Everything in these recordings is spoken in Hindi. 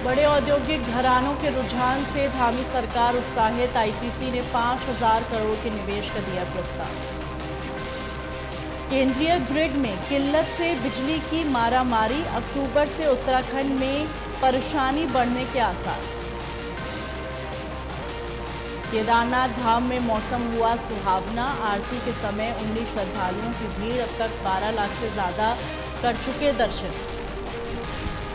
बड़े औद्योगिक घरानों के रुझान से थामी सरकार उत्साहित। आईटीसी ने 5,000 करोड़ के निवेश का दिया प्रस्ताव। केंद्रीय ग्रिड में किल्लत से बिजली की मारामारी। अक्टूबर से उत्तराखंड में परेशानी बढ़ने के आसार। केदारनाथ धाम में मौसम हुआ सुहावना। आरती के समय उमड़ी श्रद्धालुओं की भीड़। अब तक 12 लाख से ज्यादा कर चुके दर्शन।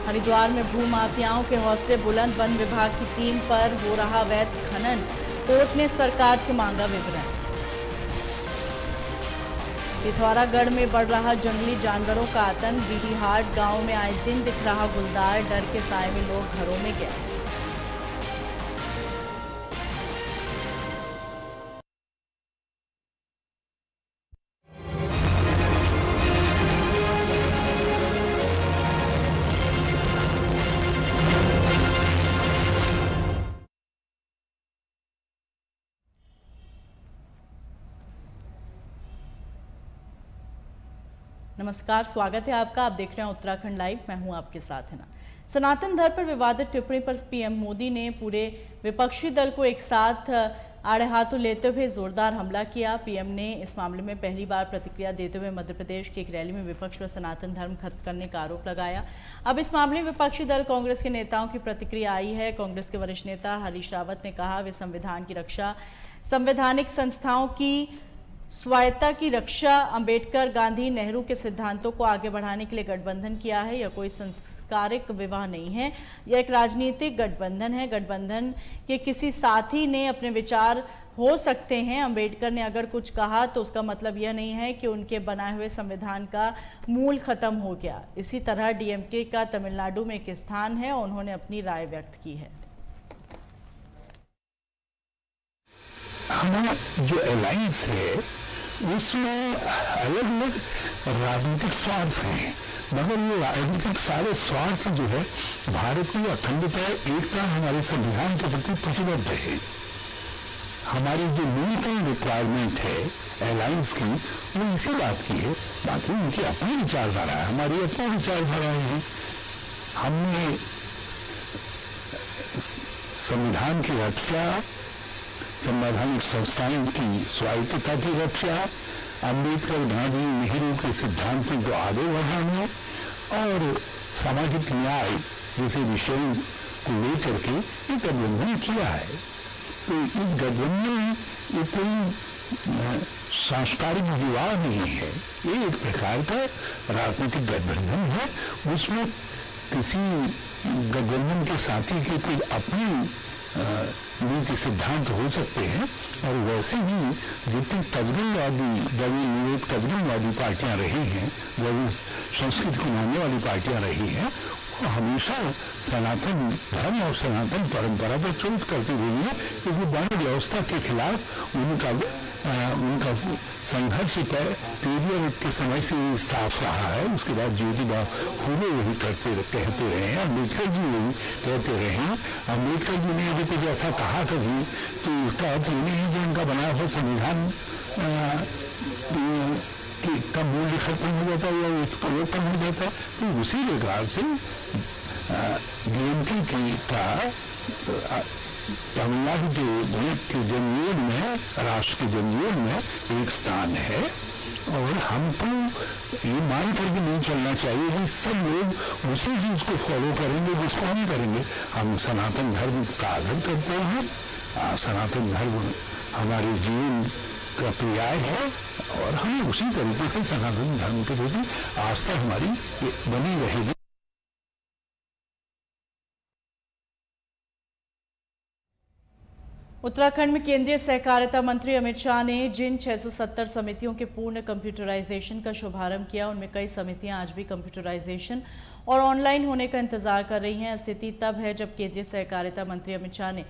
हरिद्वार में भूमाफियाओं के हौसले बुलंद। वन विभाग की टीम पर हो रहा अवैध खनन। कोर्ट ने सरकार से मांगा विवरण। पिथौरागढ़ में बढ़ रहा जंगली जानवरों का आतंक। बीडीहाट गांव में आए दिन दिख रहा गुलदार। डर के साए में लोग घरों में गए। नमस्कार, स्वागत है आपका। आप देख रहे हैं उत्तराखंड लाइव। मैं हूं आपके साथ है ना। सनातन धर्म पर विवादित टिप्पणी पर पीएम मोदी ने पूरे विपक्षी दल को एक साथ आड़े हाथों लेते हुए जोरदार हमला किया। पीएम ने इस मामले में पहली बार प्रतिक्रिया देते हुए मध्य प्रदेश की एक रैली में विपक्ष पर सनातन धर्म खत्म करने का आरोप लगाया। अब इस मामले में विपक्षी दल कांग्रेस के नेताओं की प्रतिक्रिया आई है। कांग्रेस के वरिष्ठ नेता हरीश रावत ने कहा वे संविधान की रक्षा, संवैधानिक संस्थाओं की स्वायत्ता की रक्षा, अंबेडकर, गांधी, नेहरू के सिद्धांतों को आगे बढ़ाने के लिए गठबंधन किया है। यह कोई संस्कारिक विवाह नहीं है, यह एक राजनीतिक गठबंधन है। गठबंधन के किसी साथी ने अपने विचार हो सकते हैं। अंबेडकर ने अगर कुछ कहा तो उसका मतलब यह नहीं है कि उनके बनाए हुए संविधान का मूल खत्म हो गया। इसी तरह डीएमके का तमिलनाडु में एक स्थान है, उन्होंने अपनी राय व्यक्त की है। हमारा जो अलायंस है उसमें अलग अलग राजनीतिक स्वार्थ हैं, मगर ये राजनीतिक सारे स्वार्थ जो है भारत की अखंडता, एकता, हमारे संविधान के प्रति प्रतिबद्ध है। हमारी जो न्यूनतम रिक्वायरमेंट है अलायंस की वो इसी बात की है। बाकी उनकी अपनी विचारधारा है, हमारी अपनी विचारधाराएं हैं। हमने संविधान की रक्षा, संवैधानिक संस्थाओं की स्वायत्तता की रक्षा, अंबेडकर, गांधी, नेहरू के सिद्धांतों को आगे बढ़ाने और सामाजिक न्याय जैसे विषयों को लेकर के ये गठबंधन किया है। तो इस गठबंधन में ये कोई सांस्कारिक विवाह नहीं है, ये एक प्रकार का राजनीतिक गठबंधन है। उसमें किसी गठबंधन के साथी के कोई अपनी नीति सिद्धांत हो सकते हैं, और वैसे ही जितनी तजगमवादी, द्रविड़ निवेद तजगमवादी पार्टियां रही हैं, द्रविड़ संस्कृति को मानने वाली पार्टियां रही हैं, वो हमेशा सनातन धर्म और सनातन परंपरा पर चोट करती रही है, क्योंकि वर्ण व्यवस्था के खिलाफ उनका संघर्ष पीरियड के समय से साफ रहा है। उसके बाद ज्योतिबा फूले वही कहते रहे हैं, अम्बेडकर जी वही कहते रहे हैं। अम्बेडकर जी ने यदि कुछ ऐसा कहा कभी तो इसका अर्थ ये नहीं कि उनका बनाया हुआ संविधान का मूल्य खत्म हो जाता है या उसका वो कम हो जाता है। तो उसी प्रकार से डीएमके का तमिलनाडु के जनजीवन में, राष्ट्र के जनजीवन में एक स्थान है। और हमको ये मान करके नहीं चलना चाहिए कि सब लोग उसी चीज को फॉलो करेंगे जिसको हम करेंगे। हम सनातन धर्म का आदर करते हैं, सनातन धर्म हमारे जीवन का पर्याय है, और हमें उसी तरीके से सनातन धर्म के प्रति आस्था हमारी बनी रहेगी। उत्तराखंड में केंद्रीय सहकारिता मंत्री अमित शाह ने जिन 670 समितियों के पूर्ण कंप्यूटराइजेशन का शुभारंभ किया, उनमें कई समितियां आज भी कंप्यूटराइजेशन और ऑनलाइन होने का इंतजार कर रही हैं। स्थिति तब है जब केंद्रीय सहकारिता मंत्री अमित शाह ने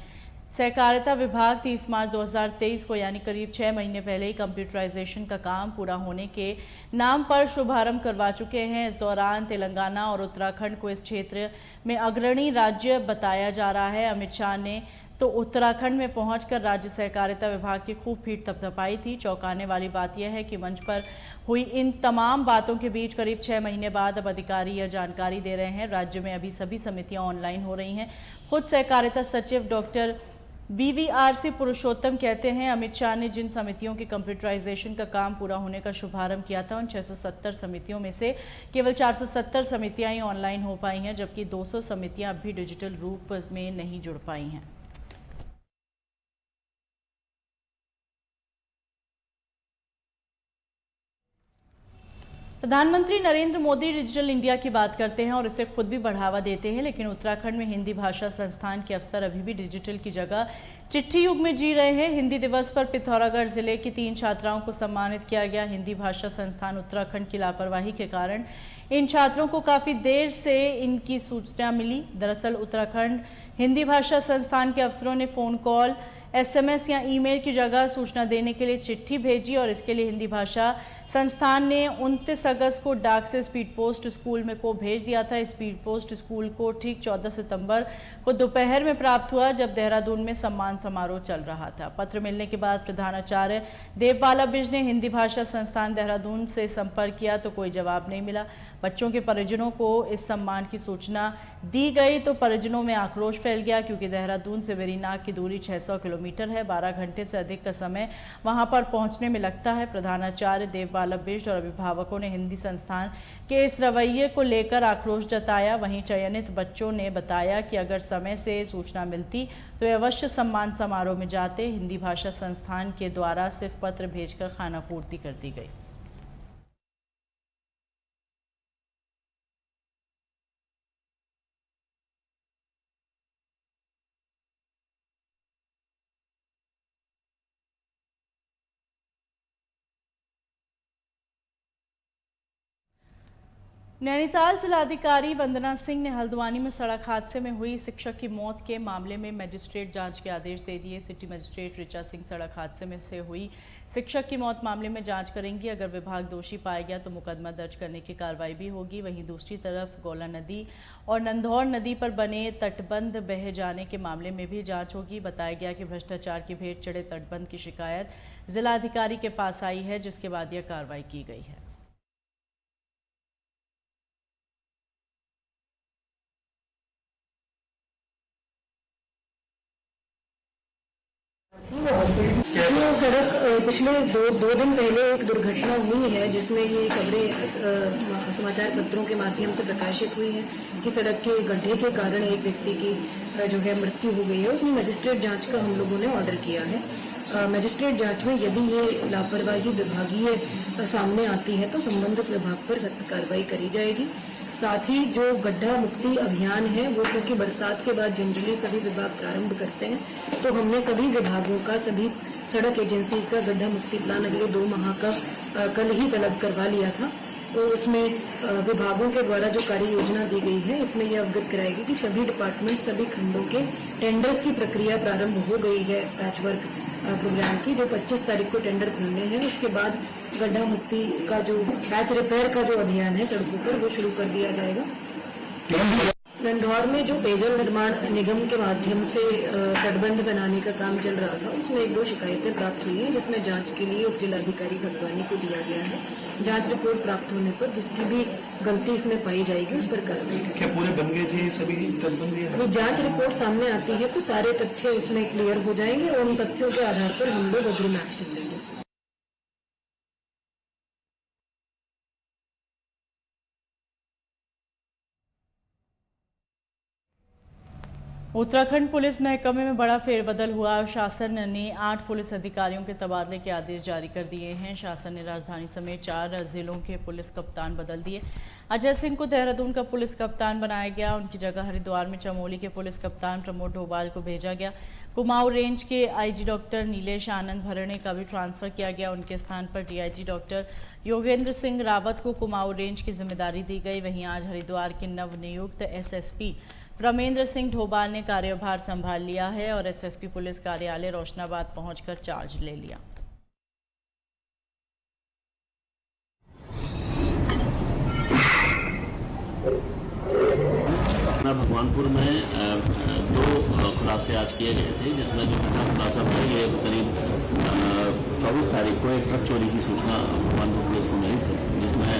सहकारिता विभाग 30 मार्च 2023 को यानी करीब 6 महीने पहले ही कंप्यूटराइजेशन का काम पूरा होने के नाम पर शुभारंभ करवा चुके हैं। इस दौरान तेलंगाना और उत्तराखंड को इस क्षेत्र में अग्रणी राज्य बताया जा रहा है। अमित शाह ने तो उत्तराखंड में पहुंचकर राज्य सहकारिता विभाग की खूब भीड़ थपथपाई थी। चौंकाने वाली बात यह है कि मंच पर हुई इन तमाम बातों के बीच करीब 6 महीने बाद अब अधिकारी यह जानकारी दे रहे हैं राज्य में अभी सभी समितियां ऑनलाइन हो रही हैं। खुद सहकारिता सचिव डॉक्टर BVRC पुरुषोत्तम कहते हैं, अमित शाह ने जिन समितियों के कंप्यूटराइजेशन का काम पूरा होने का शुभारंभ किया था उन 670 समितियों में से केवल 470 समितियां ही ऑनलाइन हो पाई हैं, जबकि 200 समितियां अब भी डिजिटल रूप में नहीं जुड़ पाई हैं। प्रधानमंत्री नरेंद्र मोदी डिजिटल इंडिया की बात करते हैं और इसे खुद भी बढ़ावा देते हैं, लेकिन उत्तराखंड में हिंदी भाषा संस्थान के अफसर अभी भी डिजिटल की जगह चिट्ठी युग में जी रहे हैं। हिंदी दिवस पर पिथौरागढ़ जिले की 3 छात्राओं को सम्मानित किया गया। हिंदी भाषा संस्थान उत्तराखंड की लापरवाही के कारण इन छात्रों को काफी देर से इनकी सूचना मिली। दरअसल उत्तराखंड हिंदी भाषा संस्थान के अफसरों ने फोन कॉल, SMS या ईमेल की जगह सूचना देने के लिए चिट्ठी भेजी और इसके लिए हिंदी भाषा संस्थान ने 29 अगस्त को डाक से स्पीड पोस्ट स्कूल में को भेज दिया था। स्पीड पोस्ट स्कूल को ठीक 14 सितंबर को दोपहर में प्राप्त हुआ, जब देहरादून में सम्मान समारोह चल रहा था। पत्र मिलने के बाद प्रधानाचार्य देवबाला बिज ने हिंदी भाषा संस्थान देहरादून से संपर्क किया तो कोई जवाब नहीं मिला। बच्चों के परिजनों को इस सम्मान की सूचना दी गई तो परिजनों में आक्रोश फैल गया, क्योंकि देहरादून से वेरीनाग की दूरी 600 किलोमीटर है। 12 घंटे से अधिक का समय वहां पर पहुंचने में लगता है। प्रधानाचार्य देवबाला बिष्ट और अभिभावकों ने हिंदी संस्थान के इस रवैये को लेकर आक्रोश जताया। वहीं चयनित बच्चों ने बताया कि अगर समय से सूचना मिलती तो अवश्य सम्मान समारोह में जाते। हिंदी भाषा संस्थान के द्वारा सिर्फ पत्र भेजकर खानापूर्ति कर दी गई। नैनीताल जिलाधिकारी वंदना सिंह ने हल्द्वानी में सड़क हादसे में हुई शिक्षक की मौत के मामले में मजिस्ट्रेट जांच के आदेश दे दिए। सिटी मजिस्ट्रेट ऋचा सिंह सड़क हादसे में से हुई शिक्षक की मौत मामले में जांच करेंगी। अगर विभाग दोषी पाया गया तो मुकदमा दर्ज करने की कार्रवाई भी होगी। वहीं दूसरी तरफ गौला नदी और नंधौर नदी पर बने तटबंध बह जाने के मामले में भी जाँच होगी। बताया गया कि भ्रष्टाचार की भेंट चढ़े तटबंध की शिकायत जिलाधिकारी के पास आई है, जिसके बाद यह कार्रवाई की गई है। जो सड़क पिछले दो दिन पहले एक दुर्घटना हुई है, जिसमें ये खबरें समाचार पत्रों के माध्यम से प्रकाशित हुई हैं कि सड़क के गड्ढे के कारण एक व्यक्ति की जो है मृत्यु हो गई है। उसमें मजिस्ट्रेट जांच का हम लोगों ने ऑर्डर किया है। मजिस्ट्रेट जांच में यदि ये लापरवाही विभागीय सामने आती है तो संबंधित विभाग पर सख्त कार्रवाई करी जाएगी। साथ ही जो गड्ढा मुक्ति अभियान है वो क्योंकि बरसात के बाद जनरली सभी विभाग प्रारंभ करते हैं, तो हमने सभी विभागों का, सभी सड़क एजेंसीज का गड्ढा मुक्ति प्लान अगले 2 माह का कल ही तलब करवा लिया था। तो उसमें विभागों के द्वारा जो कार्य योजना दी गई है, इसमें यह अवगत कराएगी कि सभी डिपार्टमेंट, सभी खंडों के टेंडर्स की प्रक्रिया प्रारंभ हो गई है पैचवर्क प्रोग्राम की। जो 25 तारीख को टेंडर खुलने हैं, उसके बाद गड्ढा मुक्ति का जो पैच रिपेयर का जो अभियान है सड़कों पर, वो शुरू कर दिया जाएगा। नंधौर में जो पेयजल निर्माण निगम के माध्यम से तटबंध बनाने का काम चल रहा था, उसमें 1-2 शिकायतें प्राप्त हुई हैं, जिसमें जांच के लिए उप जिलाधिकारी हल्द्वानी को दिया गया है। जांच रिपोर्ट प्राप्त होने पर जिसकी भी गलती इसमें पाई जाएगी उस पर कार्रवाई। क्या पूरे बन गए थे सभी तटबंध? अभी जांच रिपोर्ट सामने आती है तो सारे तथ्य उसमें क्लियर हो जाएंगे और उन तथ्यों के आधार पर हम लोग अग्रिम एक्शन लेंगे। उत्तराखंड पुलिस महकमे में बड़ा फेरबदल हुआ। शासन ने 8 पुलिस अधिकारियों के तबादले के आदेश जारी कर दिए हैं। शासन ने राजधानी समेत 4 जिलों के पुलिस कप्तान बदल दिए। अजय सिंह को देहरादून का पुलिस कप्तान बनाया गया। उनकी जगह हरिद्वार में चमोली के पुलिस कप्तान प्रमोद डोभाल को भेजा गया। कुमाऊं रेंज के IG डॉक्टर नीलेश आनंद भरणे का भी ट्रांसफर किया गया। उनके स्थान पर DIG डॉक्टर योगेंद्र सिंह रावत को कुमाऊं रेंज की जिम्मेदारी दी गई। वहीं आज हरिद्वार के नवनियुक्त SSP ब्रह्मेंद्र सिंह ढोबाल ने कार्यभार संभाल लिया है और SSP पुलिस कार्यालय रोशनाबाद पहुंचकर चार्ज ले लिया। भगवानपुर में दो खुलासे आज किए गए थे, जिसमें जो पहला खुलासा था ये करीब 24 तारीख को एक ट्रक चोरी की सूचना मानपुर पुलिस को मिली थी, जिसमें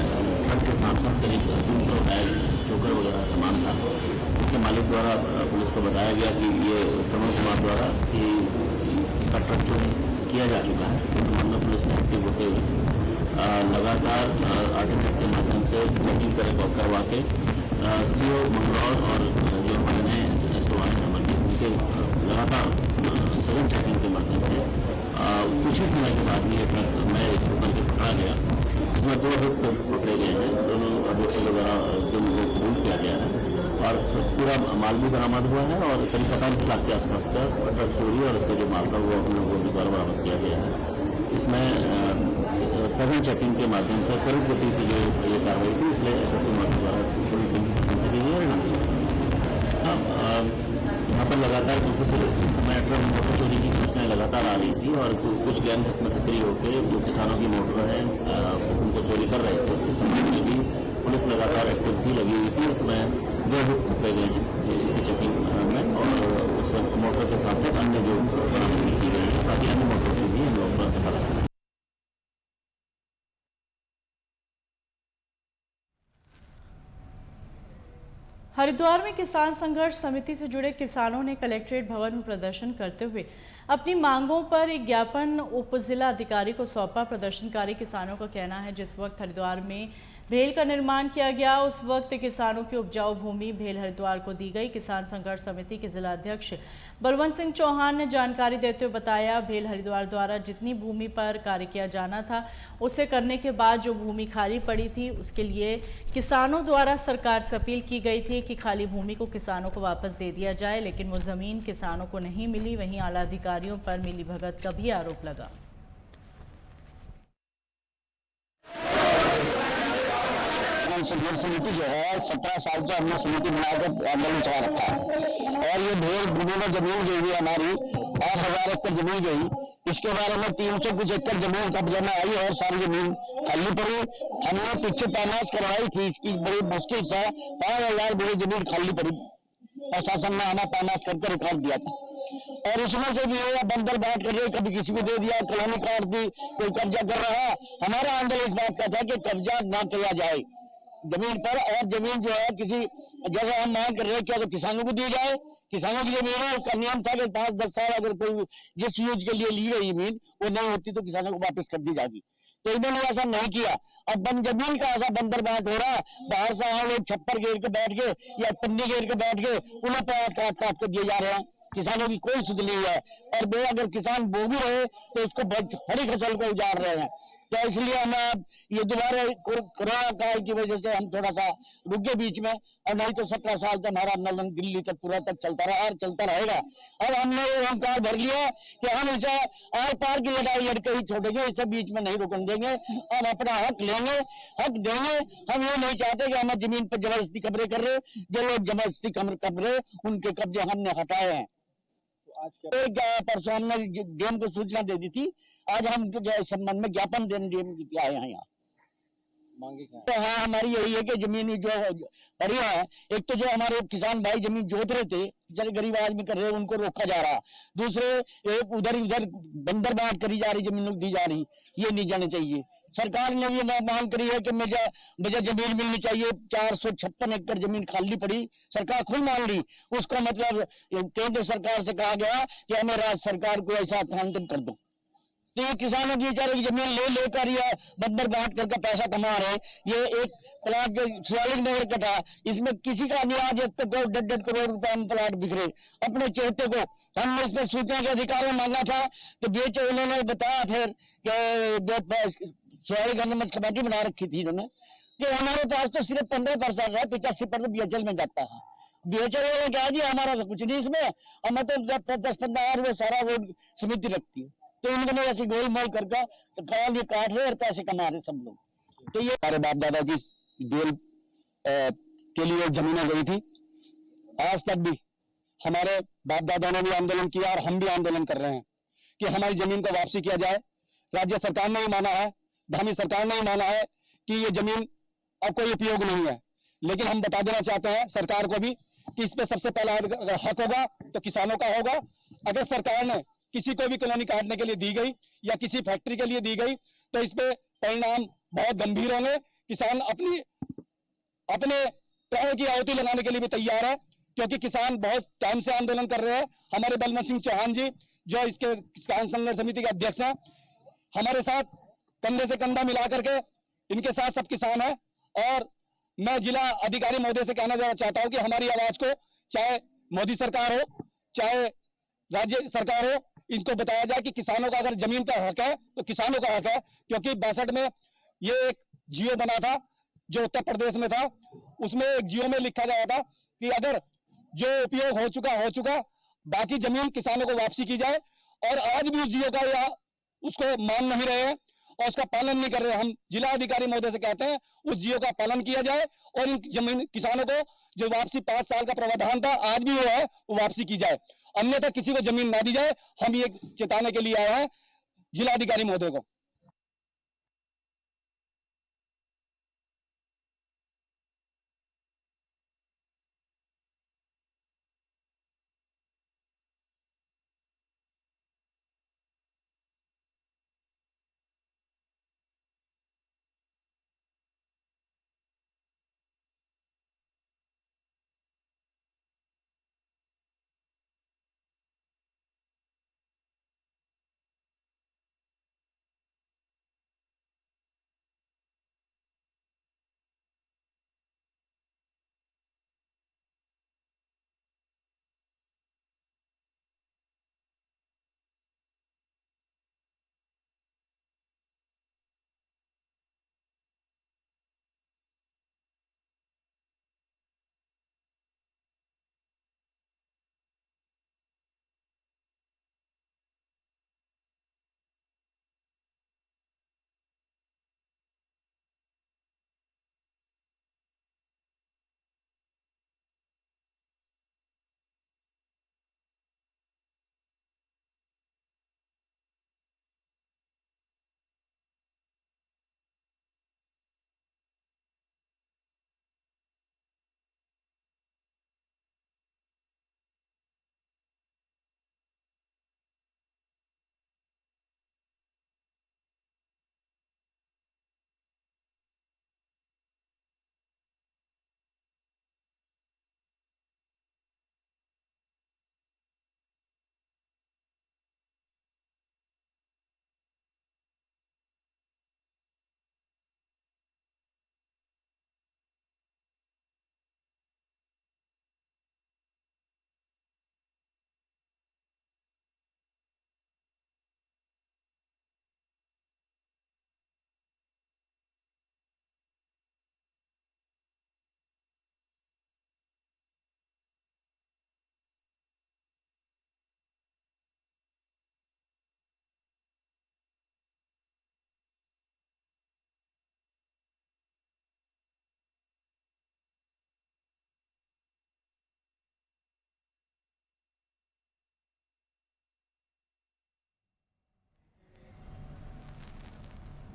ट्रक के साथ साथ करीब 300 बैग चोकर वगैरह सामान था। इसके मालिक द्वारा पुलिस को बताया गया कि ये श्रवण कुमार द्वारा कि इसका ट्रक चोरी किया जा चुका है। इस संबंध में पुलिस ने एक्टिव होते हुए लगातार आरटीएसएफ के माध्यम से चेकिंग करवा के सीओ मंगलौर और जो हमारे नए एसओ आए हैं मंडी, उनके लगातार सघन चेकिंग के माध्यम से कुछ ही समय के बाद ये ट्रक में चोकर के पकड़ा गया। इसमें 2 अभियुक्त पकड़े गए हैं, दोनों अभियुक्तों के द्वारा जुर्म को कबूल किया गया है और पूरा माल भी बरामद हुआ है और करीब 45 लाख के आसपास का ट्रक चोरी और उसका जो माल था वो हम लोगों के द्वारा बरामद किया गया है। इसमें सघन चेकिंग के माध्यम से त्वरित गति से जो ये कार्रवाई थी, इसलिए एसएसपी मार्ग द्वारा पूरी टीम की प्रशंसा की गई है। यहाँ पर लगातार क्योंकि इस समय ट्रक मोटर चोरी की सूचनाएं लगातार आ रही थी और कुछ गैंग इसमें सक्रिय होकर जो किसानों की मोटर है उनको चोरी कर रहे थे। इस संबंध में भी पुलिस लगातार एक्टिव थी, लगी हुई थी। उसमें 2 अभियुक्त पकड़े गए हैं इसी चेकिंग में और उस मोटर के साथ साथ अन्य जो बरामदगी की गई है, ताकि अन्य मोटर की भी हम लोग पता लगाएं। हरिद्वार में किसान संघर्ष समिति से जुड़े किसानों ने कलेक्ट्रेट भवन में प्रदर्शन करते हुए अपनी मांगों पर एक ज्ञापन उप जिला अधिकारी को सौंपा। प्रदर्शनकारी किसानों का कहना है, जिस वक्त हरिद्वार में भेल का निर्माण किया गया उस वक्त किसानों की उपजाऊ भूमि भेल हरिद्वार को दी गई। किसान संघर्ष समिति के जिला अध्यक्ष बलवंत सिंह चौहान ने जानकारी देते हुए बताया, भेल हरिद्वार द्वारा जितनी भूमि पर कार्य किया जाना था उसे करने के बाद जो भूमि खाली पड़ी थी उसके लिए किसानों द्वारा सरकार से अपील की गई थी कि खाली भूमि को किसानों को वापस दे दिया जाए, लेकिन वो जमीन किसानों को नहीं मिली। वहीं आला अधिकारियों पर मिलीभगत का भी आरोप लगा। संघर्ष समिति जो है 17 साल से हमने समिति बनाकर आंदोलन चला रखा है और ये भेल भूमि में जमीन गई है हमारी 8,000 एकड़ जमीन गई। इसके बारे में 300 कुछ एकड़ जमीन कब्जे में आई और सारी जमीन खाली पड़ी। हमने पीछे पैमाश करवाई थी, इसकी बड़ी मुश्किल से 5,000 बीघे जमीन खाली पड़ी। प्रशासन ने हमें पैमाश करके रिकॉर्ड दिया था और उसमें से भी बंदर बांट कर कभी किसी को दे दिया, कॉलोनी काट दी, कोई कब्जा कर रहा है। हमारा आंदोलन इस बात का था कि कब्जा न किया जाए जमीन पर और जमीन जो है किसी जैसे हम मांग कर रहे हैं क्या तो किसानों को दी जाए। किसानों की जमीन है, उसका नियम था कि 5-10 साल अगर कोई जिस यूज के लिए ली गई जमीन वो नहीं होती तो किसानों को वापस कर दी जाती, तो इन्होंने ऐसा नहीं किया। अब जमीन का ऐसा बंदर बांट हो रहा है, बाहर से आए लोग छप्पर घेर के बैठ के या पन्नी घेर के बैठ के उन्हें काट काट के दिए जा रहे हैं। किसानों की कोई सुध नहीं है और वे अगर किसान बो भी रहे तो उसको बड़ी फसल को उजाड़ रहे हैं। तो इसलिए हम ये दोबारा कोरोना काल की वजह से हम थोड़ा सा रुक गए बीच में, और नहीं तो 17 साल से हमारा आंदोलन दिल्ली तक पूरा तक चलता रहा और चलता रहेगा। अब हमने ये अहंकार भर लिया कि हम इसे आर पार की लड़ाई लड़के ही छोड़ेंगे, इसे बीच में नहीं रुकने देंगे। हम अपना हक लेंगे, हक देंगे। हम ये नहीं चाहते कि हमें जमीन पर जबरदस्ती कब्जे कर रहे, जो लोग जबरदस्ती कब्जे उनके कब्जे हमने हटाए हैं। परसों हमने डीएम को सूचना दे दी थी, आज हम इस संबंध में ज्ञापन देने डीएम की आए हैं यहाँ। मांगे तो हाँ हमारी यही है कि जमीन जो पड़ी है, एक तो जो हमारे किसान भाई जमीन जोत रहे थे, जब गरीब आदमी कर रहे उनको रोका जा रहा, दूसरे एक उधर बंदर बांट करी जा रही, जमीन दी जा रही, ये नहीं जाने चाहिए। सरकार ने भी मांग करी है कि मुझे जमीन मिलनी चाहिए। 456 एकड़ जमीन खाली पड़ी, सरकार खुद मान ली। उसका मतलब केंद्र सरकार से कहा गया कि हमें राज्य सरकार को ऐसा हस्तांतरण कर दो। तो ये किसानों की बेचारे जमीन लेकर या बंदर बांट करके पैसा कमा रहे हैं। ये एक प्लाट जो शिवालिक नगर का था, इसमें किसी का भी आज तक 1.5 करोड़ रुपए में प्लाट बिखरे। अपने चेहते को हमने इसमें सूचना के अधिकार में मांगा था तो बेचे, उन्होंने बताया फिर कि शिवालिक कमेटी बना रखी थी इन्होंने कि हमारे पास तो सिर्फ 15% है, 85% बीएचएल में जाता है। बीएचएल वाले कहा जी हमारा तो कुछ नहीं इसमें, हमें तो 10-15 वो सारा वो समिति रखती है। तो इन्होंने ऐसी गोलमाल करके सरकार ये काट रहे और पैसे कमा रहे सब लोग। तो ये हमारे बाप दादा की बेल के लिए जमीनें गई थी, आज तक भी हमारे बाप दादा ने भी आंदोलन किया और हम भी आंदोलन कर रहे हैं कि हमारी जमीन को वापसी किया जाए। राज्य सरकार ने ही माना है, धामी सरकार ने ही माना है कि ये जमीन अब कोई उपयोग नहीं है, लेकिन हम बता देना चाहते हैं सरकार को भी कि इस पे सबसे पहला हक होगा तो किसानों का होगा। अगर सरकार ने किसी को भी कॉलोनी काटने के लिए दी गई या किसी फैक्ट्री के लिए दी गई तो इस पे परिणाम बहुत गंभीर होंगे। किसान अपने प्राणों की आहुति लगाने के लिए भी तैयार है, क्योंकि किसान बहुत टाइम से आंदोलन कर रहे हैं। हमारे बलवंत सिंह चौहान जी जो इसके किसान संघर्ष समिति के अध्यक्ष हैं, हमारे साथ कंधे से कंधा मिला करके इनके साथ सब किसान हैं। और मैं जिला अधिकारी महोदय से कहना चाहता हूं कि हमारी आवाज को चाहे मोदी सरकार हो चाहे राज्य सरकार हो, इनको बताया जाए कि किसानों का अगर जमीन पर हक है तो किसानों का हक है। क्योंकि 62 में ये एक जियो बना था जो उत्तर प्रदेश में था, उसमें एक जियो में लिखा गया था कि अगर जो उपयोग हो चुका, बाकी जमीन किसानों को वापसी की जाए। और आज भी उस जियो का या उसको मान नहीं रहे हैं और उसका पालन नहीं कर रहे। हम जिला अधिकारी महोदय से कहते हैं उस जियो का पालन किया जाए और इन जमीन किसानों को जो वापसी 5 साल का प्रावधान था आज भी वो है, वो वापसी की जाए, अन्यथा किसी को जमीन ना दी जाए। हम ये चेताने के लिए आए हैं जिला अधिकारी महोदय को।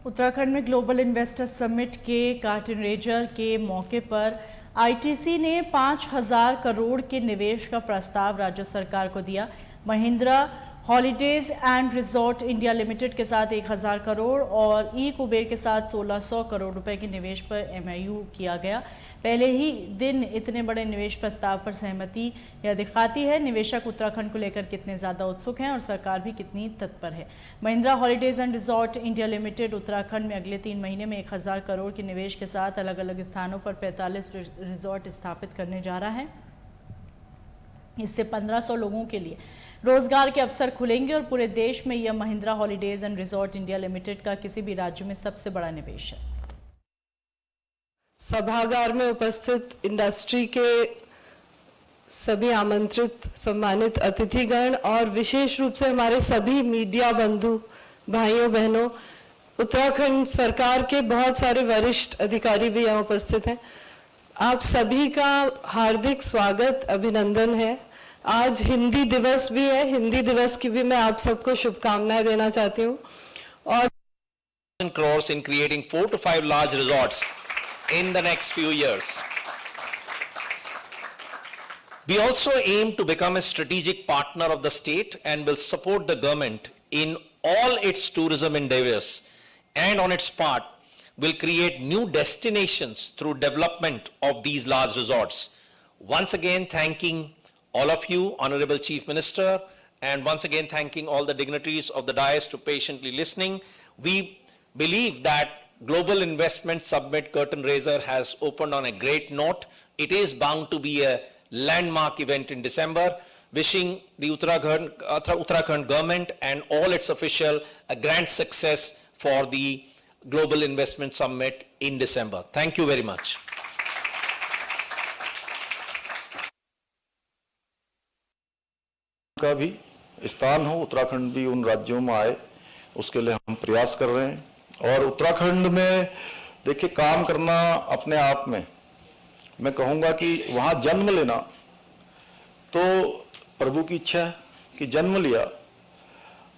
उत्तराखंड में ग्लोबल इन्वेस्टर समिट के कार्टन रेजर के मौके पर आईटीसी ने 5,000 करोड़ के निवेश का प्रस्ताव राज्य सरकार को दिया। Mahindra holidays and resort India limited के साथ 1,000 करोड़ और ई कुबेर के साथ 1,600 करोड़ रुपए के निवेश पर एमओयू किया गया। पहले ही दिन इतने बड़े निवेश प्रस्ताव पर सहमति यह दिखाती है निवेशक उत्तराखंड को लेकर कितने ज़्यादा उत्सुक हैं और सरकार भी कितनी तत्पर है। Mahindra holidays and resort India limited Uttarakhand में अगले 3 महीने में 1,000 करोड़ के निवेश के साथ अलग अलग स्थानों पर 45 रिजॉर्ट स्थापित करने जा रहा है। इससे 1,500 लोगों के लिए रोजगार के अवसर खुलेंगे और पूरे देश में यह Mahindra holidays and resort India limited का किसी भी राज्य में सबसे बड़ा निवेश है। सभागार में उपस्थित इंडस्ट्री के सभी आमंत्रित सम्मानित अतिथिगण और विशेष रूप से हमारे सभी मीडिया बंधु भाइयों बहनों, उत्तराखंड सरकार के बहुत सारे वरिष्ठ अधिकारी भी यहाँ उपस्थित हैं। आप सभी का हार्दिक स्वागत, अभिनंदन है। आज हिंदी दिवस भी है, हिंदी दिवस की भी मैं आप सबको शुभकामनाएं देना चाहती हूँ। और crores in creating 4 to 5 large resorts in the next few years. We also aim to become a strategic partner of the state and will support the government in all its tourism endeavors, and on its part will create new destinations through development of these large resorts. Once again, thanking all of you, Honorable Chief Minister, and once again thanking all the dignitaries of the dais to patiently listening. We believe that Global Investment Summit Curtain Raiser has opened on a great note. It is bound to be a landmark event in December. Wishing the Uttarakhand government and all its officials a grand success for the Global Investment Summit in December. Thank you very much. का भी स्थान हो, उत्तराखंड भी उन राज्यों में आए, उसके लिए हम प्रयास कर रहे हैं। और उत्तराखंड में देखिए, काम करना अपने आप में मैं कहूँगा कि वहाँ जन्म लेना तो प्रभु की इच्छा है कि जन्म लिया,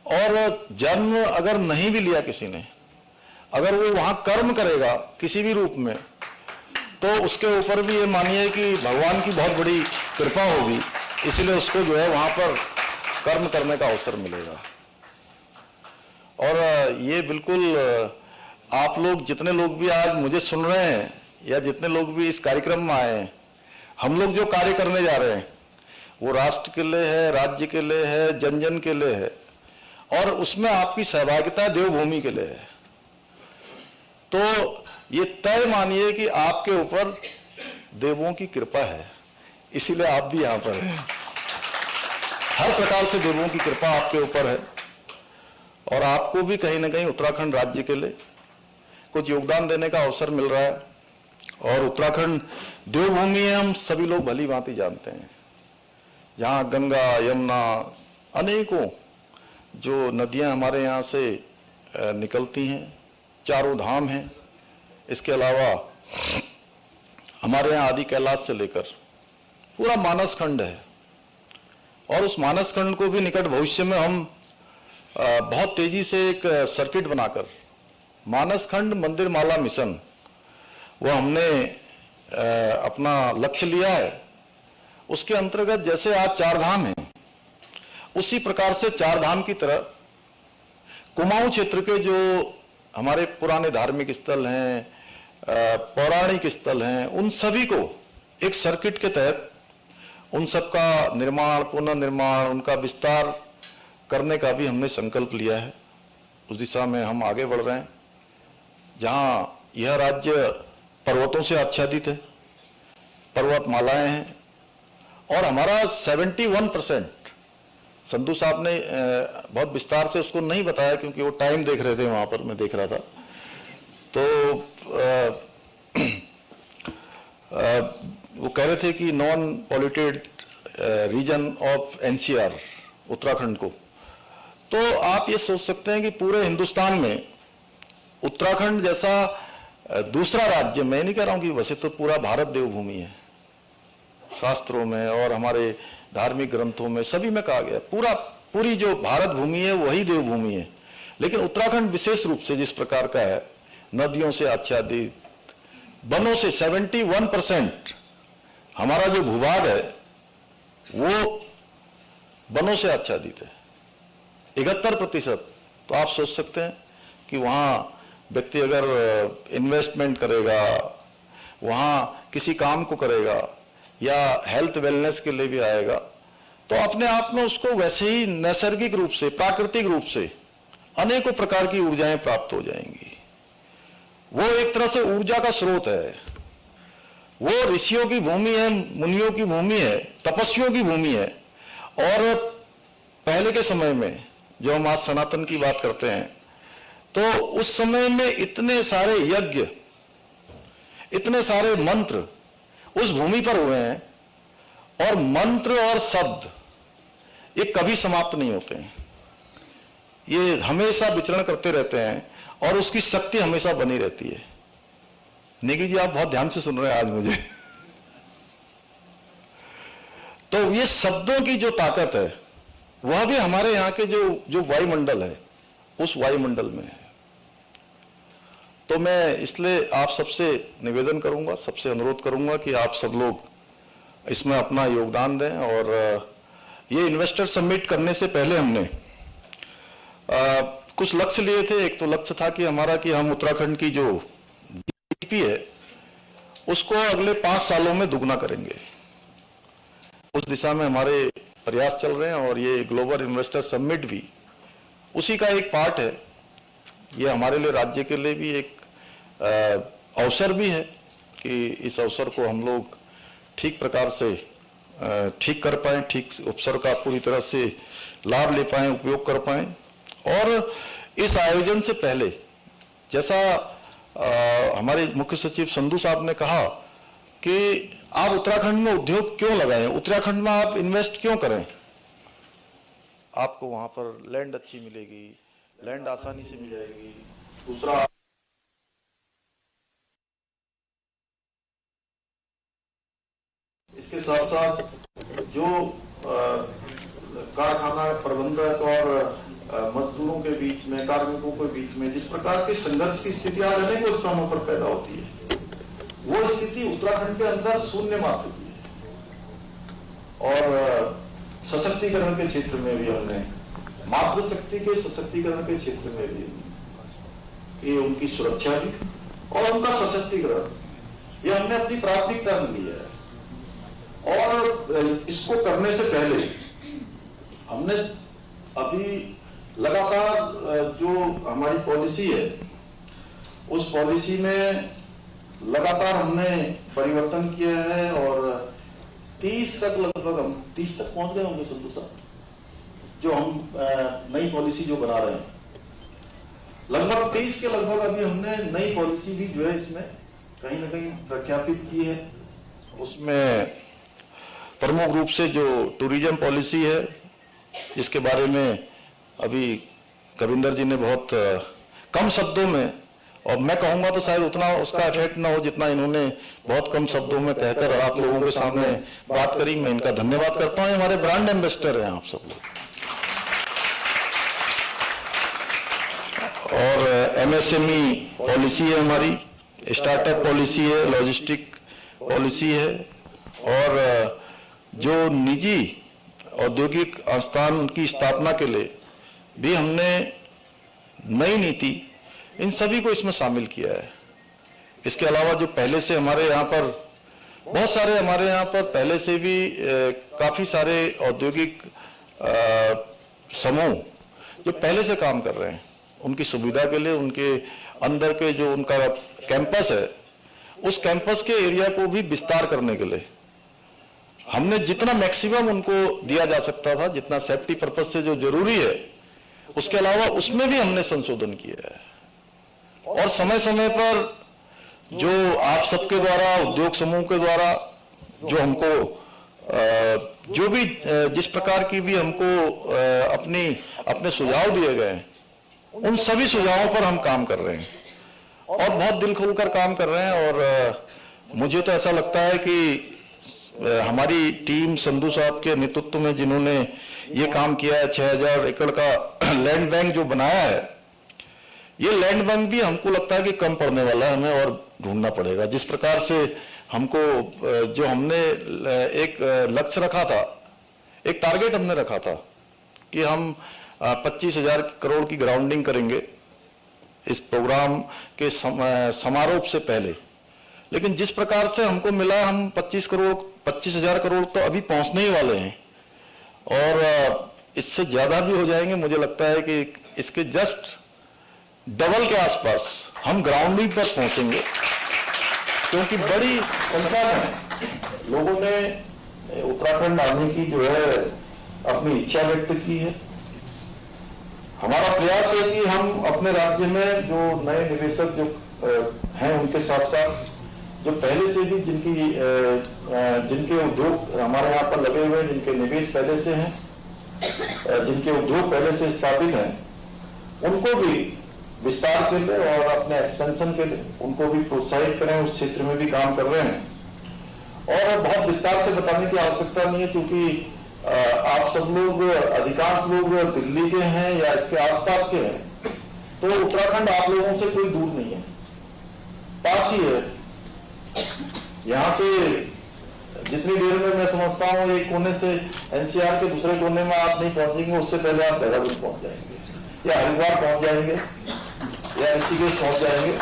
और जन्म अगर नहीं भी लिया किसी ने, अगर वो वहाँ कर्म करेगा किसी भी रूप में, तो उसके ऊपर भी ये मानिए कि भगवान की बहुत बड़ी कृपा होगी, इसलिए उसको जो है वहाँ पर कर्म करने का अवसर मिलेगा। और ये बिल्कुल आप लोग जितने लोग भी आज मुझे सुन रहे हैं या जितने लोग भी इस कार्यक्रम में आए हैं, हम लोग जो कार्य करने जा रहे हैं वो राष्ट्र के लिए है, राज्य के लिए है, जन जन के लिए है, और उसमें आपकी सहभागिता देवभूमि के लिए है। तो ये तय मानिए कि आपके ऊपर देवों की कृपा है, इसीलिए आप भी यहाँ पर हैं। हर प्रकार से देवों की कृपा आपके ऊपर है, और आपको भी कहीं ना कहीं उत्तराखंड राज्य के लिए कुछ योगदान देने का अवसर मिल रहा है। और उत्तराखंड देवभूमि है, हम सभी लोग भली भांति जानते हैं। यहाँ गंगा, यमुना, अनेकों जो नदियाँ हमारे यहाँ से निकलती हैं, चारों धाम हैं। इसके अलावा हमारे यहाँ आदि कैलाश से लेकर पूरा मानस खंड है, और उस मानस खंड को भी निकट भविष्य में हम बहुत तेजी से एक सर्किट बनाकर मानस खंड मंदिर माला मिशन, वो हमने अपना लक्ष्य लिया है। उसके अंतर्गत जैसे आज चार धाम हैं, उसी प्रकार से चार धाम की तरह कुमाऊं क्षेत्र के जो हमारे पुराने धार्मिक स्थल हैं, पौराणिक स्थल हैं, उन सभी को एक सर्किट के तहत उन सब का निर्माण, पुनर्निर्माण, उनका विस्तार करने का भी हमने संकल्प लिया है। उस दिशा में हम आगे बढ़ रहे हैं। जहाँ यह राज्य पर्वतों से आच्छादित है, पर्वतमालाएं हैं, और हमारा 71%, संधू साहब ने बहुत विस्तार से उसको नहीं बताया क्योंकि वो टाइम देख रहे थे, वहाँ पर मैं देख रहा था, तो वो कह रहे थे कि non polluted region of NCR Uttarakhand को। तो आप ये सोच सकते हैं कि पूरे हिंदुस्तान में उत्तराखंड जैसा दूसरा राज्य, मैं नहीं कह रहा हूं कि वैसे तो पूरा भारत देवभूमि है, शास्त्रों में और हमारे धार्मिक ग्रंथों में सभी में कहा गया, पूरी जो भारत भूमि है वही देवभूमि है। लेकिन उत्तराखंड विशेष रूप से जिस प्रकार का है, नदियों से आच्छादित, वनों से 71% हमारा जो भूभाग है वो वनों से आच्छादित है, 71%। तो आप सोच सकते हैं कि वहाँ व्यक्ति अगर इन्वेस्टमेंट करेगा, वहाँ किसी काम को करेगा या हेल्थ वेलनेस के लिए भी आएगा, तो अपने आप में उसको वैसे ही नैसर्गिक रूप से, प्राकृतिक रूप से अनेकों प्रकार की ऊर्जाएं प्राप्त हो जाएंगी। वो एक तरह से ऊर्जा का स्रोत है। वो ऋषियों की भूमि है, मुनियों की भूमि है, तपस्वियों की भूमि है। और पहले के समय में जो हम आज सनातन की बात करते हैं, तो उस समय में इतने सारे यज्ञ, इतने सारे मंत्र उस भूमि पर हुए हैं, और मंत्र और शब्द ये कभी समाप्त नहीं होते हैं, ये हमेशा विचरण करते रहते हैं, और उसकी शक्ति हमेशा बनी रहती है। नेगी जी, आप बहुत ध्यान से सुन रहे हैं आज मुझे। तो ये शब्दों की जो ताकत है वह भी हमारे यहाँ के जो वायुमंडल है, उस वायुमंडल में है। तो मैं इसलिए आप सबसे निवेदन करूंगा, सबसे अनुरोध करूंगा कि आप सब लोग इसमें अपना योगदान दें। और ये इन्वेस्टर समिट करने से पहले हमने कुछ लक्ष्य लिए थे। एक तो लक्ष्य था कि हमारा कि हम उत्तराखंड की जो जीडीपी है उसको अगले 5 सालों में दुगना करेंगे। उस दिशा में हमारे प्रयास चल रहे हैं और ये ग्लोबल इन्वेस्टर समिट भी उसी का एक पार्ट है। ये हमारे लिए, राज्य के लिए भी एक अवसर भी है कि इस अवसर को हम लोग ठीक प्रकार से ठीक कर पाएं, ठीक अवसर का पूरी तरह से लाभ ले पाएं, उपयोग कर पाएं। और इस आयोजन से पहले जैसा हमारे मुख्य सचिव संधू साहब ने कहा कि आप उत्तराखंड में उद्योग क्यों लगाएं, उत्तराखंड में आप इन्वेस्ट क्यों करें, आपको वहां पर लैंड अच्छी मिलेगी, लैंड आसानी से मिल जाएगी। दूसरा, इसके साथ साथ जो कारखाना प्रबंधक और मजदूरों के बीच में, कार्मिकों के बीच में जिस प्रकार के संघर्ष की स्थिति आज अनेक स्थानों पर पैदा होती है, वो स्थिति उत्तराखंड के अंदर शून्य मात्र की है। और सशक्तिकरण के क्षेत्र में भी हमने, मातृशक्ति के सशक्तिकरण के क्षेत्र में भी, ये उनकी सुरक्षा भी और उनका सशक्तिकरण, ये हमने अपनी प्राथमिकता में ली है। और इसको करने से पहले हमने अभी लगातार जो हमारी पॉलिसी है, उस पॉलिसी में लगातार हमने परिवर्तन किया है और 30 तक लगभग हम 30 तक पहुंच गए होंगे संधू साहब, जो हम नई पॉलिसी जो बना रहे हैं। लगभग 30 के लगभग अभी हमने नई पॉलिसी भी जो है इसमें कहीं ना कहीं प्रख्यापित की है। उसमें प्रमुख रूप से जो टूरिज्म पॉलिसी है, जिसके बारे में अभी कविंदर जी ने बहुत कम शब्दों में, और मैं कहूंगा तो शायद उतना उसका इफेक्ट ना हो जितना इन्होंने बहुत कम शब्दों में कहकर आप लोगों के सामने बात करी। मैं इनका धन्यवाद करता हूं। हमारे ब्रांड एम्बेसडर हैं आप सब लोग। और एमएसएमई पॉलिसी है हमारी, स्टार्टअप पॉलिसी है, लॉजिस्टिक पॉलिसी है, और जो निजी औद्योगिक संस्थान की स्थापना के लिए भी हमने नई नीति, इन सभी को इसमें शामिल किया है। इसके अलावा जो पहले से हमारे यहाँ पर बहुत सारे, हमारे यहाँ पर पहले से भी काफी सारे औद्योगिक समूह जो पहले से काम कर रहे हैं, उनकी सुविधा के लिए, उनके अंदर के जो उनका कैंपस है, उस कैंपस के एरिया को भी विस्तार करने के लिए हमने जितना मैक्सिमम उनको दिया जा सकता था, जितना सेफ्टी पर्पज से जो जरूरी है, उसके अलावा उसमें भी हमने संशोधन किया है। और समय समय पर जो आप सबके द्वारा, उद्योग समूह के द्वारा जो हमको जो भी जिस प्रकार की भी हमको अपने सुझाव दिए गए, उन सभी सुझावों पर हम काम कर रहे हैं और बहुत दिल खोलकर काम कर रहे हैं। और मुझे तो ऐसा लगता है कि हमारी टीम संधू साहब के नेतृत्व में जिन्होंने ये काम किया है, 6000 एकड़ का लैंड बैंक जो बनाया है, ये लैंड बैंक भी हमको लगता है कि कम पड़ने वाला है, हमें और ढूंढना पड़ेगा। जिस प्रकार से हमको जो हमने एक लक्ष्य रखा था, एक टारगेट हमने रखा था कि हम 25,000 करोड़ की ग्राउंडिंग करेंगे इस प्रोग्राम के समारोह से पहले, लेकिन जिस प्रकार से हमको मिला, हम 25,000 करोड़ तो अभी पहुंचने ही वाले हैं और इससे ज्यादा भी हो जाएंगे। मुझे लगता है कि इसके जस्ट डबल के आसपास हम ग्राउंडिंग पर पहुंचेंगे, क्योंकि बड़ी संख्या में लोगों ने उत्तराखंड आने की जो है अपनी इच्छा व्यक्त की है। हमारा प्रयास है कि हम अपने राज्य में जो नए निवेशक जो हैं, उनके साथ साथ जो पहले से भी जिनके उद्योग हमारे यहाँ पर लगे हुए हैं, जिनके निवेश पहले से हैं, जिनके उद्योग पहले से स्थापित हैं, उनको भी विस्तार के लिए और अपने एक्सपेंशन के लिए उनको भी प्रोत्साहित करें। उस क्षेत्र में भी काम कर रहे हैं और बहुत विस्तार से बताने की आवश्यकता नहीं है, क्योंकि आप सब लोग, अधिकांश लोग दिल्ली के हैं या इसके आसपास के हैं, तो उत्तराखंड आप लोगों से कोई दूर नहीं है, पास ही है। यहाँ से जितनी देर में मैं समझता हूँ एक कोने से एनसीआर के दूसरे कोने में आप नहीं पहुंचेंगे, उससे पहले आप देहरादून पहुंच जाएंगे या हरिद्वार पहुंच जाएंगे या ऋषिकेश पहुंच जाएंगे।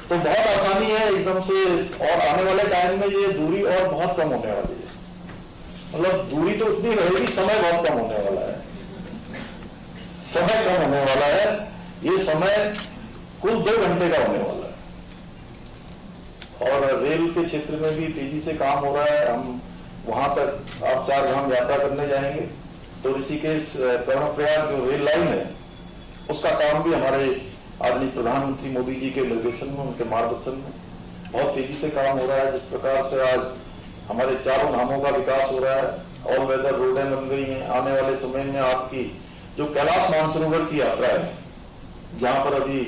तो बहुत आसानी है एकदम से, और आने वाले टाइम में ये दूरी और बहुत कम होने वाली है। मतलब दूरी तो उतनी रहेगी, समय बहुत कम होने वाला है, समय कम होने वाला है। ये समय कुल 2 घंटे का होने वाला है। और रेल के क्षेत्र में भी तेजी से काम हो रहा है। हम वहां तक आप 4 धाम यात्रा करने जाएंगे तो ऋषिकेश कर्णप्रयाग जो रेल लाइन है उसका काम भी हमारे आदरणीय प्रधानमंत्री मोदी जी के निर्देशन में, उनके मार्गदर्शन में बहुत तेजी से काम हो रहा है। जिस प्रकार से आज हमारे 4 धामों का विकास हो रहा है, ऑल वेदर रोडें बन गई हैं। आने वाले समय में आपकी जो कैलाश मानसरोवर की यात्रा है, जहां पर अभी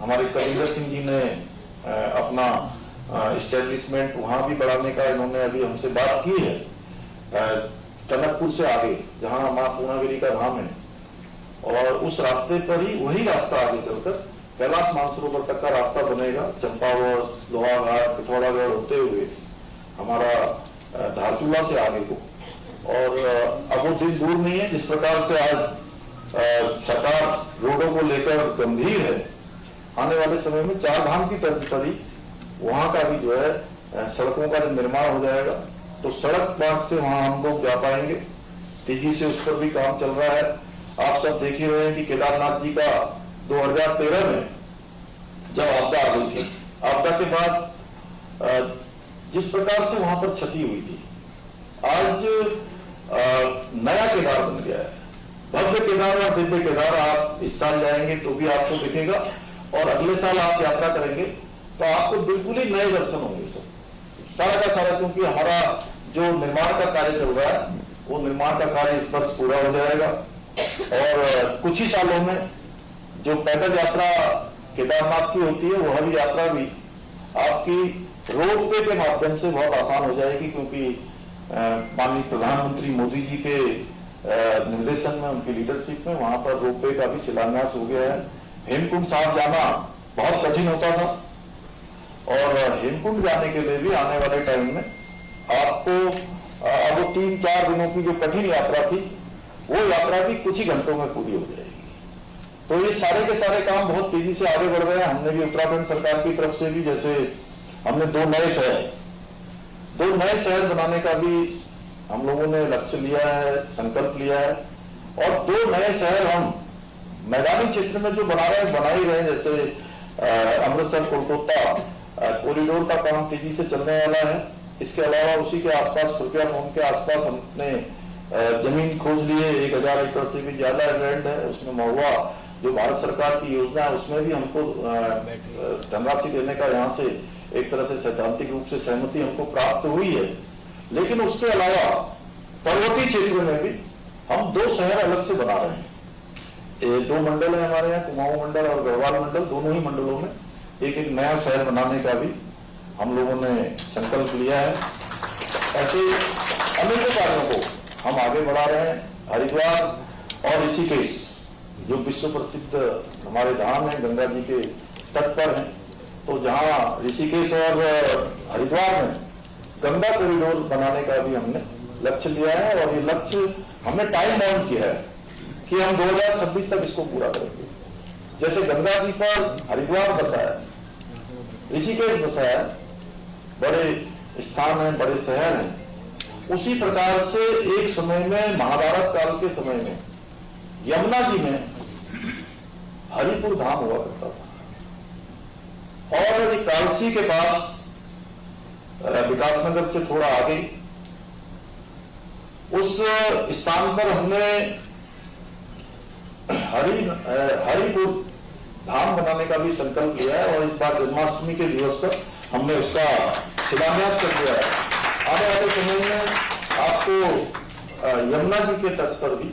हमारे कविंदर सिंह जी ने अपना इस्टेब्लिशमेंट वहां भी बढ़ाने का इन्होंने अभी हमसे बात की है, टनकपुर से आगे जहां मां पूर्णागिरी का धाम है, और उस रास्ते पर ही वही रास्ता आगे चलकर कैलाश मानसरोवर तक का रास्ता बनेगा। चंपावत, लोहाघाट, पिथौरागढ़ होते हुए हमारा धारचूला से आगे को। और अब वो दिन दूर नहीं है जिस प्रकार से आज सरकार रोडों को लेकर गंभीर है। आने वाले समय में 4 धाम की तर्ज पर ही वहां का भी जो है सड़कों का निर्माण हो जाएगा, तो सड़क मार्ग से वहां हम लोग जा पाएंगे। तेजी से उस पर भी काम चल रहा है। आप सब देख ही रहे हैं कि केदारनाथ जी का 2013 में जब आपदा आ गई थी, आपदा के बाद जिस प्रकार से वहां पर क्षति हुई थी, आज नया केदार बन गया है। भव्य केदार और दिव्य केदार आप इस साल जाएंगे तो भी आपको दिखेगा, और अगले साल आप यात्रा करेंगे तो आपको बिल्कुल ही नए दर्शन होंगे सब सारा का सारा। क्योंकि हमारा जो निर्माण का कार्य चल रहा है वो निर्माण का कार्य इस वर्ष पूरा हो जाएगा, और कुछ ही सालों में जो पैदल यात्रा केदारनाथ की होती है वह यात्रा भी आपकी रोपवे के माध्यम से बहुत आसान हो जाएगी। क्योंकि माननीय प्रधानमंत्री मोदी जी के निर्देशन में, उनकी लीडरशिप में वहां पर रोपवे का भी शिलान्यास हो गया है। हेमकुंड साहब जाना बहुत कठिन होता था, और हेमकुंड जाने के लिए भी आने वाले टाइम में आपको अब 3-4 दिनों की जो कठिन यात्रा थी वो यात्रा भी कुछ ही घंटों में पूरी हो जाएगी। तो ये सारे के सारे काम बहुत तेजी से आगे बढ़ रहे हैं। हमने भी उत्तराखंड सरकार की तरफ से भी, जैसे हमने 2 नए शहर बनाने का भी हम लोगों ने लक्ष्य लिया है, संकल्प लिया है, और 2 नए शहर हम मैदानी क्षेत्र में जो बना ही रहे हैं। जैसे अमृतसर कोलकाता कॉरिडोर का काम तेजी से चलने वाला है। इसके अलावा उसी के आसपास, खुर्किया फोन के आसपास हमने जमीन खोज लिए। 1000 एकड़ से भी ज्यादा लैंड है उसमें। महुआ जो भारत सरकार की योजना है उसमें भी हमको धनराशि देने का यहाँ से एक तरह से सैद्धांतिक रूप से सहमति हमको प्राप्त हुई है। लेकिन उसके अलावा पर्वतीय क्षेत्र में भी हम 2 शहर अलग से बना रहे हैं। 2 मंडल है हमारे यहाँ, कुमाऊं मंडल और गढ़वाल मंडल। दोनों ही मंडलों में एक नया शहर बनाने का भी हम लोगों ने संकल्प लिया है। ऐसे अनेकों कार्यों को हम आगे बढ़ा रहे हैं। हरिद्वार और ऋषिकेश जो विश्व प्रसिद्ध हमारे धाम है, गंगा जी के तट पर हैं, तो जहां ऋषिकेश और हरिद्वार में गंगा कॉरिडोर बनाने का भी हमने लक्ष्य लिया है। और ये लक्ष्य हमने टाइम बाउंड किया है कि हम 2026 तक इसको पूरा करेंगे। जैसे गंगा जी पर हरिद्वार बसा है, ऋषिकेश बसा है, बड़े स्थान हैं, बड़े शहर हैं, उसी प्रकार से एक समय में महाभारत काल के समय में यमुना जी में हरिपुर धाम हुआ करता था। और कालसी के पास विकासनगर से थोड़ा आगे उस स्थान पर हमने हरिपुर धाम बनाने का भी संकल्प लिया है। और इस बार जन्माष्टमी के दिवस पर हमने उसका शिलान्यास कर दिया है। आने वाले समय में आपको यमुना जी के तट पर भी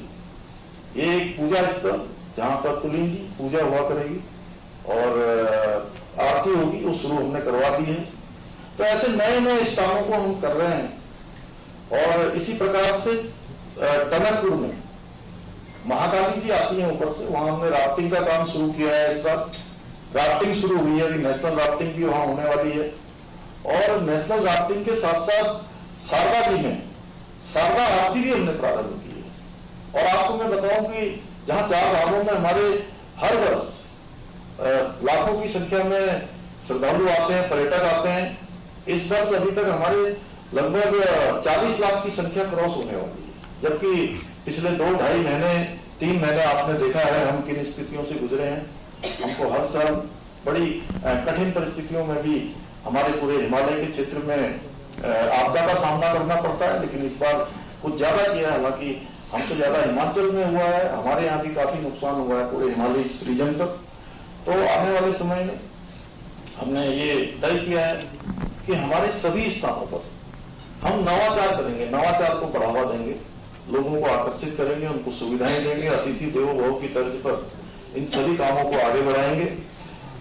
एक पूजा स्थल जहां पर तुलिंगी पूजा हुआ करेगी और आरती होगी, वो शुरू हमने करवा दी है। तो ऐसे नए नए स्थानों को हम कर रहे हैं। और इसी प्रकार से टनकपुर में महाकाली जी आती है ऊपर से, वहां हमने राफ्टिंग का काम शुरू किया है। इस बार राफ्टिंग शुरू हुई है, नेशनल राफ्टिंग भी वहां होने वाली है। और नेशनल राफ्टिंग के साथ साथ शारदा जी में शारदा आरती भी हमने प्रारंभ की है। और आपको मैं बताऊं कि जहां 4 धामों में हमारे हर वर्ष लाखों की संख्या में श्रद्धालु आते हैं, पर्यटक आते हैं, इस वर्ष अभी तक हमारे लगभग 40 लाख की संख्या क्रॉस होने वाली है। जबकि पिछले 2-2.5 महीने 3 महीने आपने देखा है हम किन स्थितियों से गुजरे हैं। हमको हर साल बड़ी कठिन परिस्थितियों में भी हमारे पूरे हिमालय के क्षेत्र में आपदा का सामना करना पड़ता है, लेकिन इस बार कुछ ज्यादा किया है। हालांकि हमसे ज्यादा हिमाचल में हुआ है, हमारे यहाँ भी काफी नुकसान हुआ है पूरे हिमालय रीजन तक। तो आने वाले समय में हमने ये तय किया है कि हमारे सभी स्थानों पर हम नवाचार करेंगे, नवाचार को बढ़ावा देंगे, लोगों को आकर्षित करेंगे, उनको सुविधाएं देंगे, अतिथि देवो भव की तर्ज पर इन सभी कामों को आगे बढ़ाएंगे।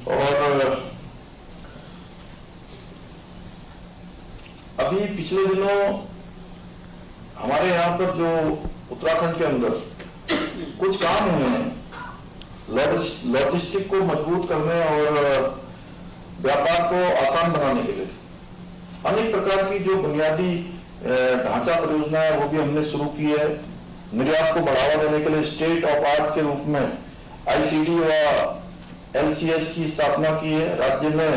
और अभी पिछले दिनों हमारे यहाँ पर जो उत्तराखंड के अंदर कुछ काम हुए हैं लॉजिस्टिक को मजबूत करने और व्यापार को आसान बनाने के लिए अनेक प्रकार की जो बुनियादी ढांचा परियोजना है वो भी हमने शुरू की है। निर्यात को बढ़ावा देने के लिए स्टेट ऑफ आर्ट के रूप में आईसीडी व एलसीएस की स्थापना की है। राज्य में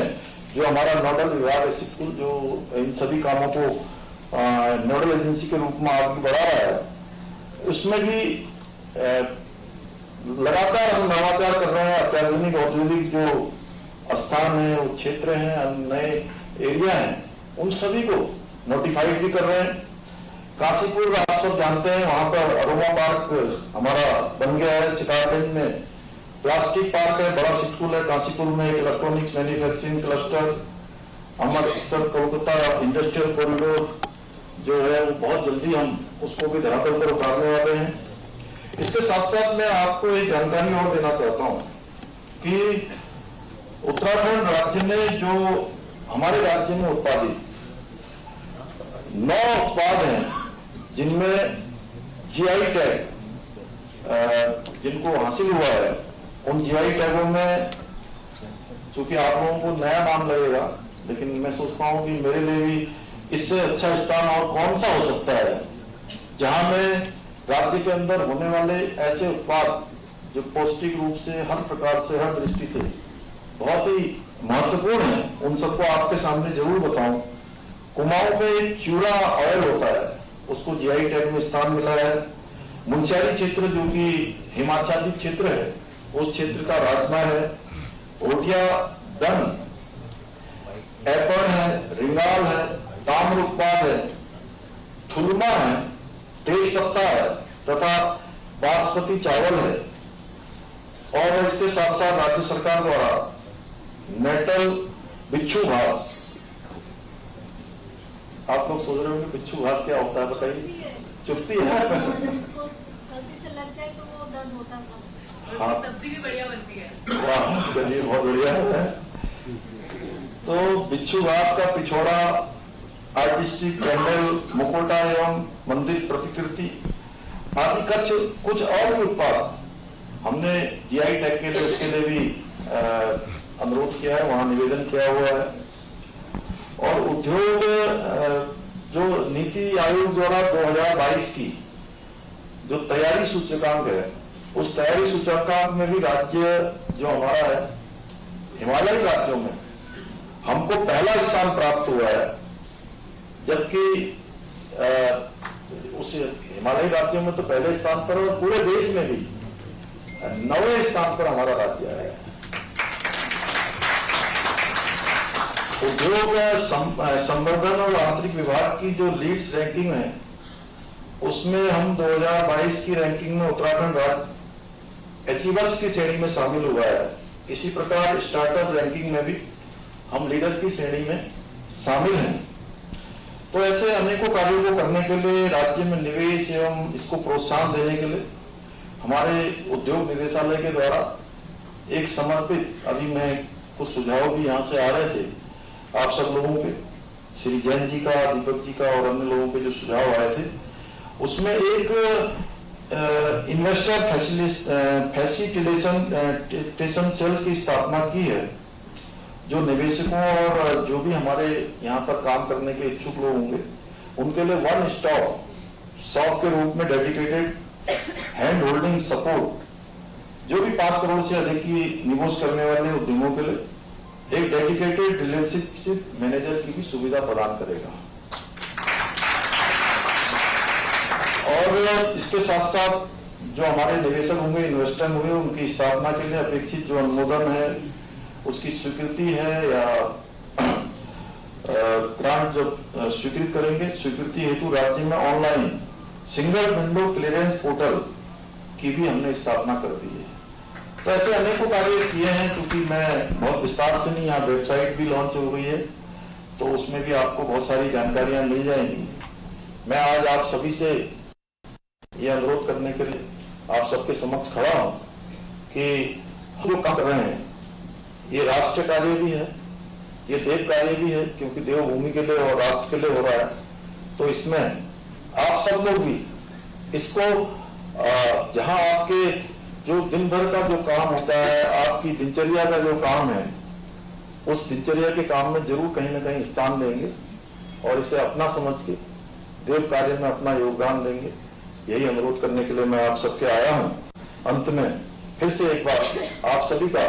जो हमारा नोडल विभाग है सिक्कुल, जो इन सभी कामों को नोडल एजेंसी के रूप में आगे बढ़ा रहा है, उसमें भी लगातार हम नवाचार कर रहे हैं। अत्याधुनिक औद्योगिक जो स्थान है, वो क्षेत्र हैं, नए एरिया हैं, उन सभी को नोटिफाइड भी कर रहे हैं। काशीपुर आप सब जानते हैं, वहां पर अरोमा पार्क हमारा बन गया है। शिकारगंज में प्लास्टिक पार्क है, बड़ा सिटकुल है। काशीपुर में एक electronics manufacturing cluster, Amritsar Kolkata industrial corridor जो है वो बहुत जल्दी हम उसको भी धरातल पर उतारने वाले हैं। इसके साथ साथ मैं आपको एक जानकारी और देना चाहता हूं कि उत्तराखंड राज्य में जो हमारे राज्य में उत्पादित 9 उत्पाद हैं जिनमें जीआई टैग जिनको हासिल हुआ है, उन जीआई टैगों में चूंकि आप लोगों को नया नाम लगेगा, लेकिन मैं सोचता हूं कि मेरे लिए भी इससे अच्छा स्थान और कौन सा हो सकता है जहां में राज्य के अंदर होने वाले ऐसे उत्पाद जो पौष्टिक रूप से, हर प्रकार से, हर दृष्टि से बहुत ही महत्वपूर्ण है, उन सबको आपके सामने जरूर बताऊं। कुमाऊं में एक चूड़ा ऑयल होता है, उसको जीआई टैग में स्थान मिला है। मुंशियारी क्षेत्र जो कि हिमाचली क्षेत्र है, उस क्षेत्र का राजमा है। भोटिया दन, एपड़ है, रिंगाल है, ताम्र उत्पाद है, थुलमा है, तेज पत्ता है तथा बासमती चावल है। और इसके साथ साथ राज्य सरकार द्वारा नेटल बिच्छू घास, आप लोग सोच रहे होंगे बिच्छू घास क्या होता है, बताइए। चुपती है, गलती से लग जाए तो वो दर्द होता था। हाँ, सब्जी भी बढ़िया बनती है। वाह, चलिए बहुत बढ़िया है। तो बिच्छू घास का पिछोड़ा, आर्टिस्टिक कैंडल, मुखौटा एवं मंदिर प्रतिकृति आदि कुछ और भी उत्पाद हमने जीआई टैग के लिए, उसके लिए भी अनुरोध किया है, वहां निवेदन किया हुआ है। और उद्योग जो नीति आयोग द्वारा 2022 की जो तैयारी सूचकांक है, उस तैयारी सूचकांक में भी राज्य जो हमारा है हिमालयी राज्यों में हमको पहला स्थान प्राप्त हुआ है, जबकि उस हिमालयी राज्यों में तो पहले स्थान पर और पूरे देश में भी 9वें स्थान पर हमारा राज्य है। उद्योग संवर्धन और आंतरिक विभाग की जो लीड्स रैंकिंग है, उसमें हम 2022 की रैंकिंग में उत्तराखंड राज्य अचीवर्स की श्रेणी में शामिल हुआ है। इसी प्रकार स्टार्टअप रैंकिंग में भी हम लीडर की श्रेणी में शामिल हैं। तो ऐसे अनेकों कार्यों को करने के लिए, राज्य में निवेश एवं इसको प्रोत्साहन देने के लिए हमारे उद्योग निदेशालय के द्वारा एक समर्पित, अभी मैं कुछ सुझाव भी यहाँ से आ रहे थे आप सब लोगों के, श्री जैन जी का, दीपक जी का और अन्य लोगों के जो सुझाव आए थे, उसमें एक इन्वेस्टर फैसिलिटेशन सेल की स्थापना की है, जो निवेशकों और जो भी हमारे यहाँ पर काम करने के इच्छुक लोग होंगे उनके लिए वन स्टॉप शॉप के रूप में डेडिकेटेड हैंड होल्डिंग सपोर्ट, जो भी 5 करोड़ से अधिक की निवेश करने वाले उद्यमों के लिए एक डेडिकेटेड रिलेशनशिप मैनेजर की भी सुविधा प्रदान करेगा। और इसके साथ साथ जो हमारे निवेशक होंगे, इन्वेस्टर होंगे, उनकी स्थापना के लिए अपेक्षित जो अनुमोदन है, उसकी स्वीकृति है या ग्रांट जब स्वीकृत करेंगे, स्वीकृति हेतु राज्य में online single window clearance portal की भी हमने स्थापना कर दी है। तो ऐसे अनेकों कार्य किए हैं, क्योंकि मैं बहुत विस्तार से नहीं, यहाँ वेबसाइट भी लॉन्च हो गई है, तो उसमें भी आपको बहुत सारी जानकारियां मिल जाएंगी। मैं आज आप सभी से ये अनुरोध करने के लिए आप सबके समक्ष खड़ा हूं कि जो काम कर रहे हैं ये राष्ट्र कार्य भी है, ये देव कार्य भी है, क्योंकि देवभूमि के लिए और राष्ट्र के लिए हो रहा है। तो इसमें आप सब लोग भी इसको जहां आपके जो दिन भर का जो काम होता है, आपकी दिनचर्या का जो काम है, उस दिनचर्या के काम में जरूर कहीं ना कहीं स्थान देंगे और इसे अपना समझ के देव कार्य में अपना योगदान देंगे। यही अनुरोध करने के लिए मैं आप सबके आया हूं। अंत में फिर से एक बार आप सभी का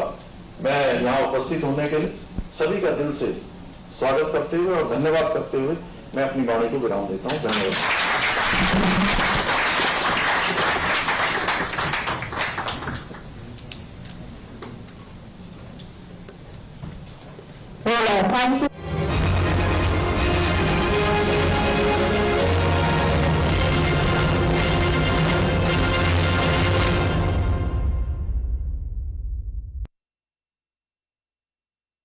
मैं यहाँ उपस्थित होने के लिए सभी का दिल से स्वागत करते हुए और धन्यवाद करते हुए मैं अपनी वाणी को विराम देता हूँ। धन्यवाद।